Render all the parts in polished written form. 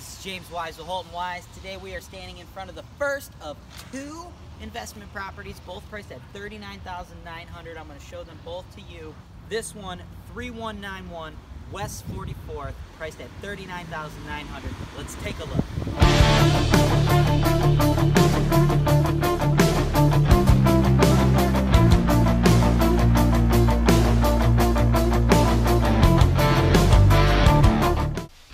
This is James Wise with Holton-Wise. Today we are standing in front of the first of two investment properties, both priced at $39,900. I'm going to show them both to you. This one, 3191 West 44th, priced at $39,900. Let's take a look.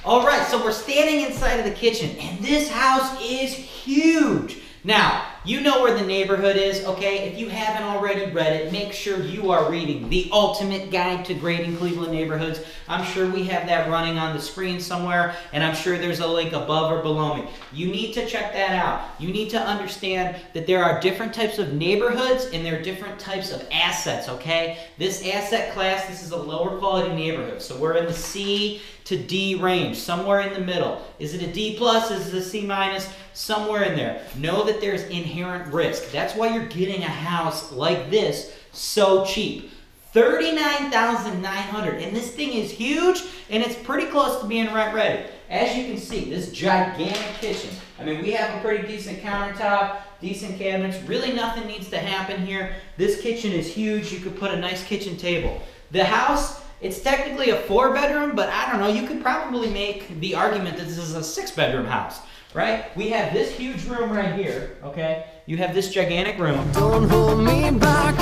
All right, so we're standing inside of the kitchen, and this house is huge. Now, you know where the neighborhood is, okay? If you haven't already read it, make sure you are reading The Ultimate Guide to Grading Cleveland Neighborhoods. I'm sure we have that running on the screen somewhere, and I'm sure there's a link above or below me. You need to check that out. You need to understand that there are different types of neighborhoods and there are different types of assets, okay? This asset class, this is a lower quality neighborhood, so we're in the C to D range, somewhere in the middle. Is it a D plus? Is it a C minus? Somewhere in there. Know that there's inherent risk. That's why you're getting a house like this so cheap. $39,900, and this thing is huge, and it's pretty close to being rent ready. As you can see, this gigantic kitchen. I mean, we have a pretty decent countertop, decent cabinets. Really nothing needs to happen here. This kitchen is huge. You could put a nice kitchen table. The house, it's technically a 4-bedroom, but I don't know, you could probably make the argument that this is a 6-bedroom house, right? We have this huge room right here, okay? You have this gigantic room. Don't hold me back.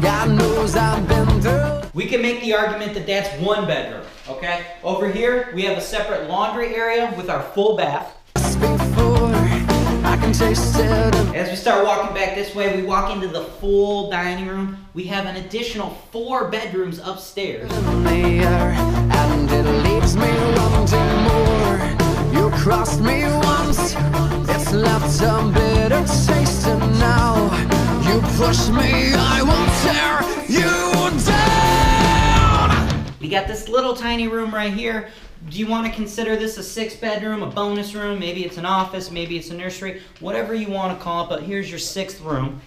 God knows I've been through. We can make the argument that that's 1 bedroom, okay? Over here, we have a separate laundry area with our full bath. As we start walking back this way, we walk into the full dining room. We have an additional 4 bedrooms upstairs. And it leaves me wanting more. You crossed me once, it's left a bitter taste, and now you push me, I will tear you down. We got this little tiny room right here. Do you want to consider this a 6-bedroom, a bonus room? Maybe it's an office, maybe it's a nursery, whatever you want to call it, but here's your 6th room.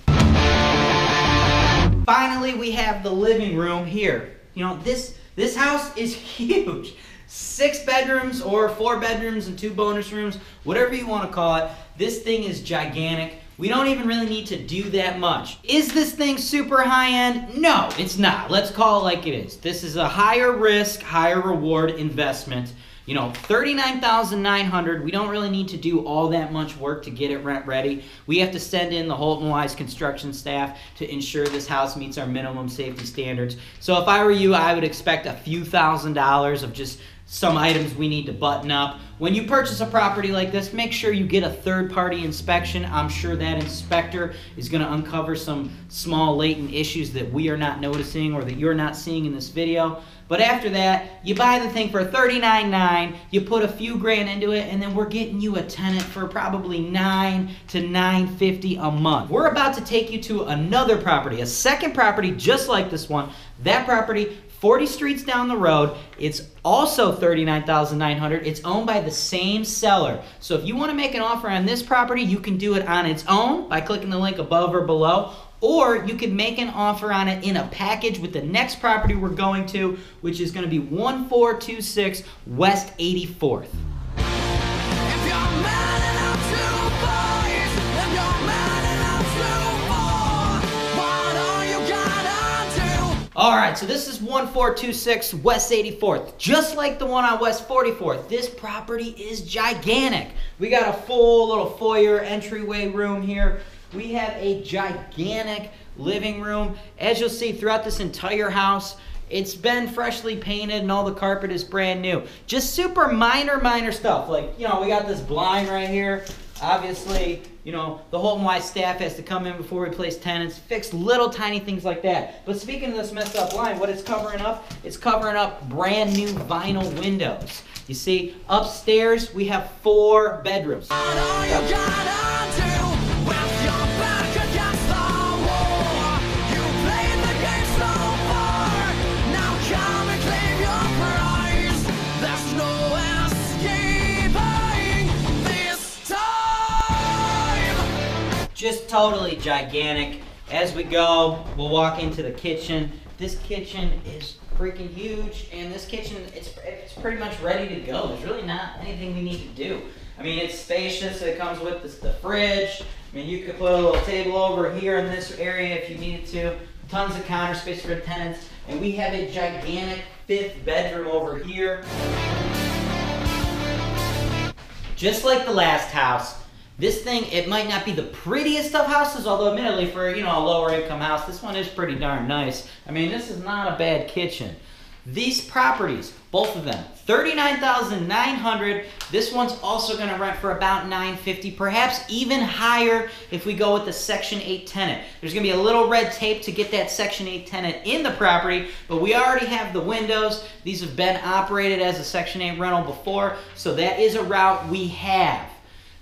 Finally, we have the living room here. You know, this house is huge. 6 bedrooms or 4 bedrooms and 2 bonus rooms, whatever you want to call it. This thing is gigantic. We don't even really need to do that much. Is this thing super high-end? No, it's not. Let's call it like it is. This is a higher risk, higher reward investment. You know, $39,900, we don't really need to do all that much work to get it rent ready. We have to send in the Holton-Wise construction staff to ensure this house meets our minimum safety standards. So if I were you, I would expect a few $1,000s of just some items we need to button up. When you purchase a property like this, make sure you get a third-party inspection. I'm sure that inspector is going to uncover some small latent issues that we are not noticing or that you're not seeing in this video. But after that, you buy the thing for $39,900, you put a few grand into it, and then we're getting you a tenant for probably $900 to $950 a month. We're about to take you to another property, a second property just like this one. That property, 40 streets down the road. It's also $39,900. It's owned by the same seller. So if you want to make an offer on this property, you can do it on its own by clicking the link above or below, or you can make an offer on it in a package with the next property we're going to, which is going to be 1426 West 84th. All right, so this is 1426 West 84th. Just like the one on West 44th, this property is gigantic. We got a full little foyer entryway room here. We have a gigantic living room. As you'll see throughout this entire house, it's been freshly painted and all the carpet is brand new. Just super minor stuff. Like, you know, we got this blind right here. Obviously, you know, the Holton-Wise staff has to come in before we place tenants, fix little tiny things like that. But speaking of this messed up blind, what it's covering up brand new vinyl windows. You see, upstairs we have 4 bedrooms. Just totally gigantic. As we go, we'll walk into the kitchen. This kitchen is freaking huge, and this kitchen, it's pretty much ready to go. There's really not anything we need to do. I mean, it's spacious. It comes with the fridge. I mean, you could put a little table over here in this area if you needed to. Tons of counter space for the tenants. And we have a gigantic 5th bedroom over here. Just like the last house, this thing, it might not be the prettiest of houses, although admittedly for, a lower income house, this one is pretty darn nice. I mean, this is not a bad kitchen. These properties, both of them, $39,900. This one's also going to rent for about $950, perhaps even higher if we go with the Section 8 tenant. There's going to be a little red tape to get that Section 8 tenant in the property, but we already have the windows. These have been operated as a Section 8 rental before, so that is a route we have.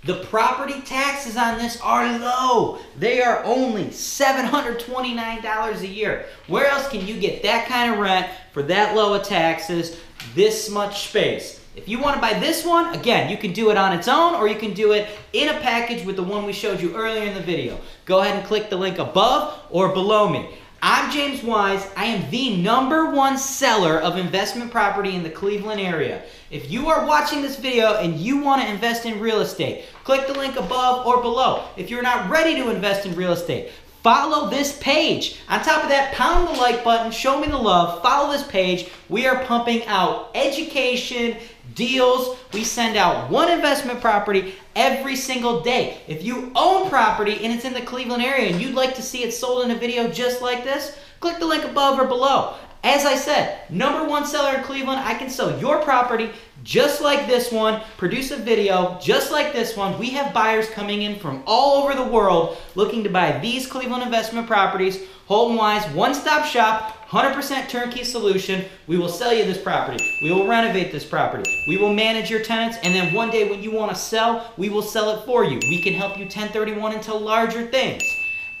The property taxes on this are low. They are only $729 a year. Where else can you get that kind of rent for that low of taxes, this much space? If you want to buy this one, again, you can do it on its own or you can do it in a package with the one we showed you earlier in the video. Go ahead and click the link above or below me. I'm James Wise. I am the #1 seller of investment property in the Cleveland area. If you are watching this video and you want to invest in real estate, click the link above or below. If you're not ready to invest in real estate, follow this page. On top of that, pound the like button, show me the love, follow this page. We are pumping out education, deals. We send out one investment property every single day. If you own property and it's in the Cleveland area and you'd like to see it sold in a video just like this, click the link above or below. As I said, #1 seller in Cleveland. I can sell your property just like this one, produce a video just like this one. We have buyers coming in from all over the world looking to buy these Cleveland investment properties. HoltonWise, one-stop shop, 100% turnkey solution. We will sell you this property. We will renovate this property. We will manage your tenants, and then one day when you want to sell, we will sell it for you. We can help you 1031 into larger things.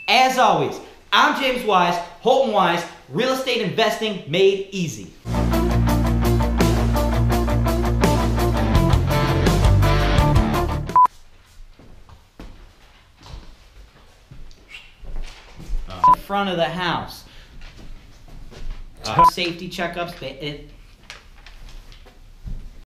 As always, I'm James Wise, HoltonWise, real estate investing made easy. Front of the house. Safety checkups.